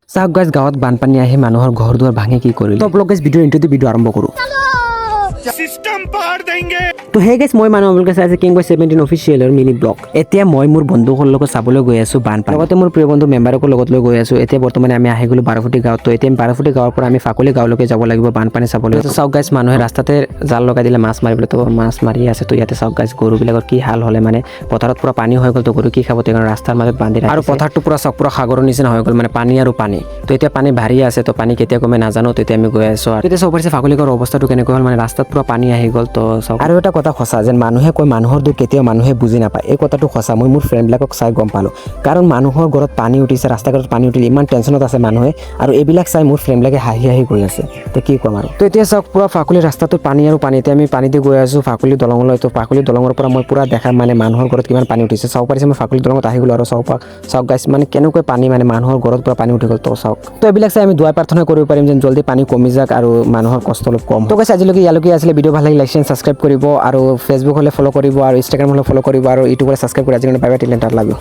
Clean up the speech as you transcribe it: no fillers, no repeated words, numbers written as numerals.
চাওক গাইজ গাঁৱত বানপানী আহি মানুহৰ ঘৰ দুৱাৰ ভাঙি কি কৰিল তো আপোনালোক গাইজ ভিডিঅ' ইন্ট্ৰটো ভিডিঅ' আৰম্ভ কৰোঁ তো হে গাইজ মই মানুহ আপোনালোকে চাই আছে কিং বয় 17 অফিচিয়েলৰ মিনি ব্লগ এতিয়া মই মোৰ বন্ধুসকলৰ লগত চাবলৈ গৈ আছোঁ বানপানী লগতে মোৰ প্ৰিয় বন্ধু মেম্বাৰকো লগত লৈ গৈ আছোঁ এতিয়া বৰ্তমানে আমি আহি গ'লো বাৰফুটি গাঁৱত তো এতিয়া বাৰফুটি গাঁৱৰ পৰা আমি ফাকলি গাঁৱলৈকে যাব লাগিব বানপানী চাবলৈ তো চাওক গাইজ মানুহে ৰাস্তাতে জাল লগাই দিলে মাছ মাৰিবলৈ তো মাছ মাৰি আছে তো ইয়াতে চাওক গাইজ গৰুবিলাকৰ কি হাল হ'লে মানে পথাৰত পুৰা পানী হৈ গ'ল তো গৰু কি খাব কাৰণ ৰাস্তাৰ মাজত বান্ধি আৰু পথাৰটো পুৰা চাওক পুৰা সাগৰৰ নিচিনা হৈ গ'ল মানে পানী আৰু পানী তো এতিয়া পানী ভাৰি আছে তো পানী কেতিয়া কমে নাজানো তো এতিয়া আমি গৈ আছোঁ আৰু এতিয়া চাব পাৰিছে ফাকলি গাঁৱৰ অৱস্থাটো কেনেকৈ হ'ল মানে ৰাস্তাত পুৰা পানী আহি গ'ল তো চাওক আৰু এটা কথা সঁচা যেন মানুহে কয় মানুহৰ দুখ কেতিয়াও মানুহে বুজি নাপায় এই কথাটো সঁচা মই মোৰ ফ্ৰেণ্ডবিলাকক চাই গম পালোঁ কাৰণ মানুহৰ ঘৰত পানী উঠিছে ৰাস্তা ঘাটত পানী উঠিলে ইমান টেনশ্যনত আছে মানুহে আৰু এইবিলাক চাই মোৰ ফ্ৰেণ্ডবিলাকে হাঁহি হাঁহি গৈ আছে তো কি ক'ম আৰু তো এতিয়া চাওক পুৰা ফাকলি ৰাস্তাটোত পানী আৰু পানী এতিয়া আমি পানীতে গৈ আছোঁ ফাকলি দলঙলৈ তো ফাকলি দলঙৰ পৰা মই পুৰা দেখা মানে মানুহৰ ঘৰত কিমান পানী উঠিছে চাব পাৰিছে মই ফাকলি দলঙত আহি গ'লোঁ আৰু চাওক গাইছ মানে কেনেকৈ পানী মানে মানুহৰ ঘৰত পুৰা পানী উঠি গ'ল তো চাওক তো এইবিলাক চাই আমি দুৱাই প্ৰাৰ্থনা কৰিব পাৰিম যেন জলদি পানী কমি যাওক আৰু মানুহৰ কষ্ট অলপ কম তো গাইছ আজিলৈকে ইয়ালৈকে আছিলে ভিডিঅ' ভাল লাগিলে লাইক এণ্ড ছাবস্ক্ৰাইব কৰিব আৰু ফেচবুক হ'লে ফ'ল' কৰিব আৰু ইনষ্টাগ্ৰাম হ'লে ফ'ল' কৰিব আৰু ইউটিউবত ছাবস্ক্ৰাইব কৰি আজিকালি বাই বাই টিল এণ্ড লাভ ইউ